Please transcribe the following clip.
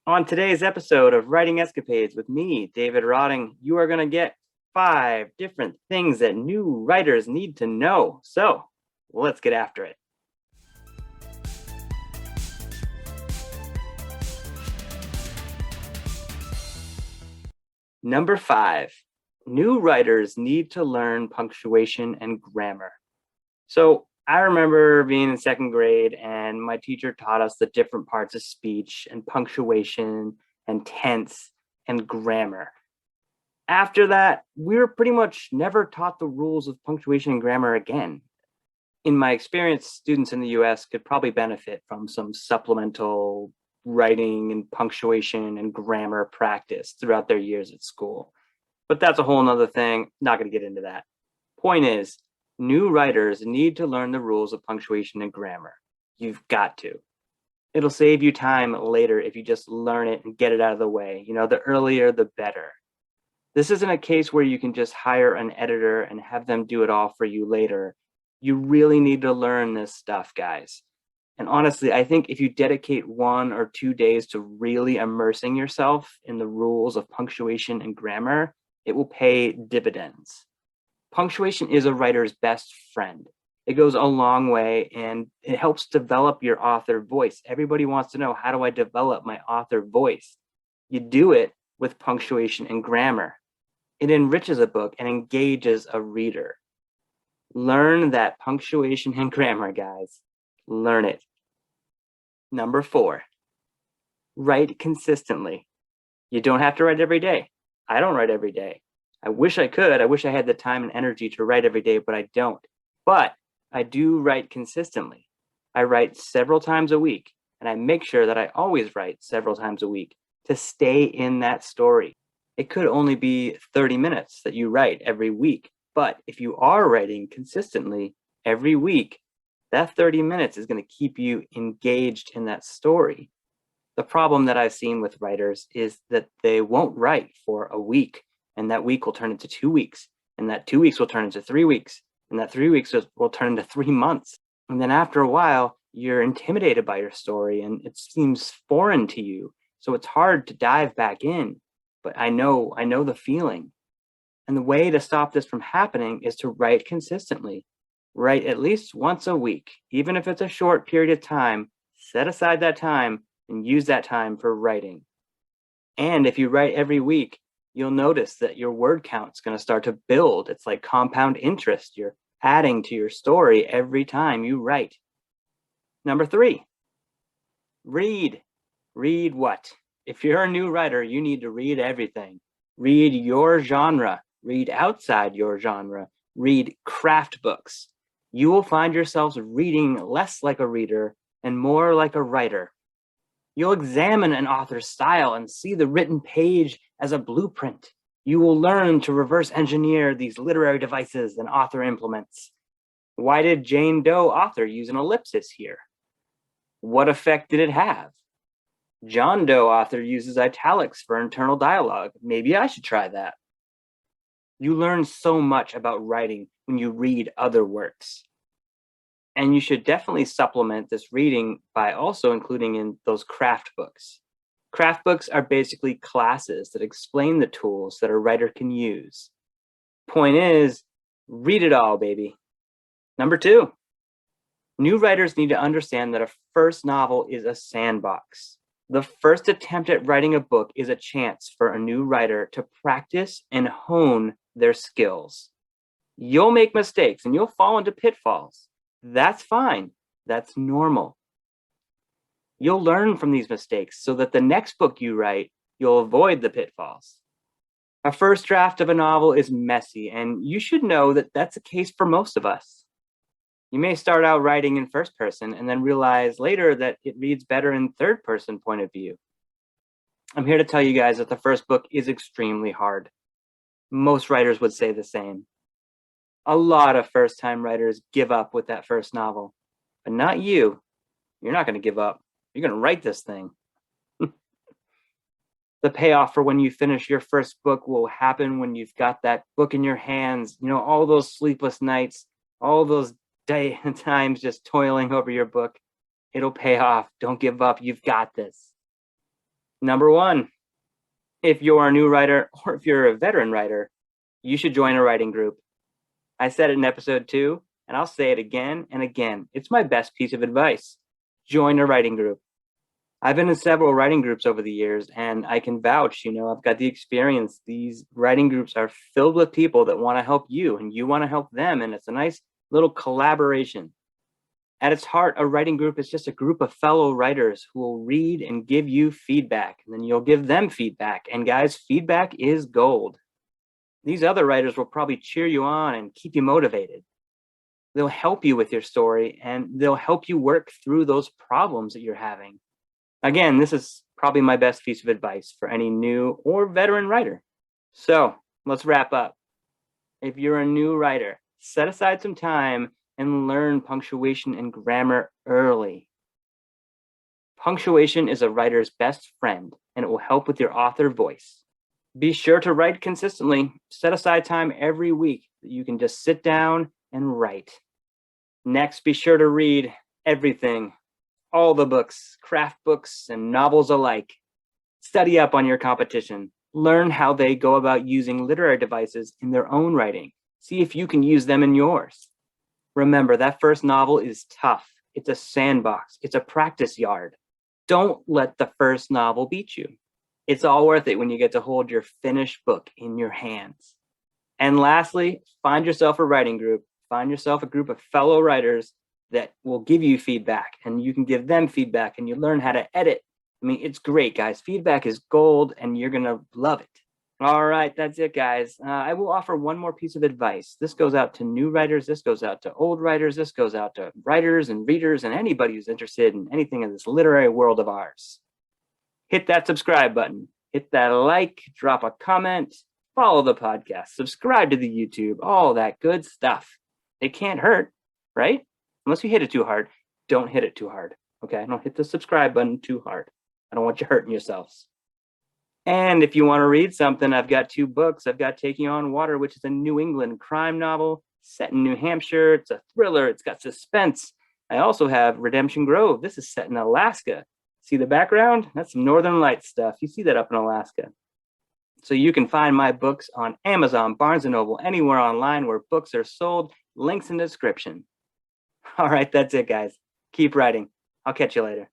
On today's episode of Writing Escapades with me, David Rawding, you are going to get 5 different things that new writers need to know. So let's get after it. Number 5, new writers need to learn punctuation and grammar. So I remember being in second grade and my teacher taught us the different parts of speech and punctuation and tense and grammar. After that, we were pretty much never taught the rules of punctuation and grammar again. In my experience, students in the US could probably benefit from some supplemental writing and punctuation and grammar practice throughout their years at school. But that's a whole nother thing. Not going to get into that. Point is, new writers need to learn the rules of punctuation and grammar. You've got to. It'll save you time later if you just learn it and get it out of the way. The earlier, the better. This isn't a case where you can just hire an editor and have them do it all for you later. You really need to learn this stuff, guys. And honestly, I think if you dedicate 1 or 2 days to really immersing yourself in the rules of punctuation and grammar, it will pay dividends. Punctuation is a writer's best friend. It goes a long way and it helps develop your author voice. Everybody wants to know, how do I develop my author voice? You do it with punctuation and grammar. It enriches a book and engages a reader. Learn that punctuation and grammar, guys. Learn it. Number 4, write consistently. You don't have to write every day. I don't write every day. I wish I could. I wish I had the time and energy to write every day, but I don't. But I do write consistently. I write several times a week, and I make sure that I always write several times a week to stay in that story. It could only be 30 minutes that you write every week, but if you are writing consistently every week, that 30 minutes is going to keep you engaged in that story. The problem that I've seen with writers is that they won't write for a week, and that week will turn into 2 weeks, and that 2 weeks will turn into 3 weeks, and that 3 weeks will turn into 3 months. And then after a while, you're intimidated by your story and it seems foreign to you. So it's hard to dive back in, but I know the feeling. And the way to stop this from happening is to write consistently. Write at least once a week, even if it's a short period of time. Set aside that time and use that time for writing. And if you write every week, you'll notice that your word count is going to start to build. It's like compound interest. You're adding to your story every time you write. Number 3, read. Read what? If you're a new writer, you need to read everything. Read your genre. Read outside your genre. Read craft books. You will find yourselves reading less like a reader and more like a writer. You'll examine an author's style and see the written page as a blueprint. You will learn to reverse engineer these literary devices and author implements. Why did Jane Doe author use an ellipsis here? What effect did it have? John Doe author uses italics for internal dialogue. Maybe I should try that. You learn so much about writing when you read other works. And you should definitely supplement this reading by also including in those craft books. Craft books are basically classes that explain the tools that a writer can use. Point is, read it all, baby. Number 2, new writers need to understand that a first novel is a sandbox. The first attempt at writing a book is a chance for a new writer to practice and hone their skills. You'll make mistakes and you'll fall into pitfalls. That's fine. That's normal. You'll learn from these mistakes so that the next book you write, you'll avoid the pitfalls. A first draft of a novel is messy, and you should know that that's the case for most of us. You may start out writing in first person and then realize later that it reads better in third person point of view. I'm here to tell you guys that the first book is extremely hard. Most writers would say the same. A lot of first-time writers give up with that first novel, but not you. You're not going to give up. You're going to write this thing. The payoff for when you finish your first book will happen when you've got that book in your hands. All those sleepless nights, all those day and times just toiling over your book. It'll pay off. Don't give up. You've got this. Number one, if you're a new writer or if you're a veteran writer, you should join a writing group. I said it in episode 2, and I'll say it again and again. It's my best piece of advice. Join a writing group. I've been in several writing groups over the years, and I can vouch, I've got the experience. These writing groups are filled with people that want to help you, and you want to help them, and it's a nice little collaboration. At its heart, a writing group is just a group of fellow writers who will read and give you feedback, and then you'll give them feedback. And guys, feedback is gold. These other writers will probably cheer you on and keep you motivated. They'll help you with your story, and they'll help you work through those problems that you're having. Again, this is probably my best piece of advice for any new or veteran writer. So let's wrap up. If you're a new writer, set aside some time and learn punctuation and grammar early. Punctuation is a writer's best friend, and it will help with your author voice. Be sure to write consistently. Set aside time every week that you can just sit down and write. Next, be sure to read everything, all the books, craft books, and novels alike. Study up on your competition. Learn how they go about using literary devices in their own writing. See if you can use them in yours. Remember, that first novel is tough. It's a sandbox. It's a practice yard. Don't let the first novel beat you. It's all worth it when you get to hold your finished book in your hands. And lastly, find yourself a writing group. Find yourself a group of fellow writers that will give you feedback, and you can give them feedback, and you learn how to edit. I mean, it's great, guys. Feedback is gold, and you're going to love it. All right, that's it, guys. I will offer one more piece of advice. This goes out to new writers. This goes out to old writers. This goes out to writers and readers and anybody who's interested in anything in this literary world of ours. Hit that subscribe button. Hit that like, drop a comment, follow the podcast, subscribe to the YouTube, all that good stuff. It can't hurt, right? Unless you hit it too hard. Don't hit it too hard, okay? Don't hit the subscribe button too hard. I don't want you hurting yourselves. And if you want to read something, I've got 2 books. I've got Taking on Water, which is a New England crime novel set in New Hampshire. It's a thriller. It's got suspense. I also have Redemption Grove. This is set in Alaska. See the background? That's some Northern Lights stuff. You see that up in Alaska. So you can find my books on Amazon, Barnes & Noble, anywhere online where books are sold. Links in the description. All right, that's it, guys. Keep writing. I'll catch you later.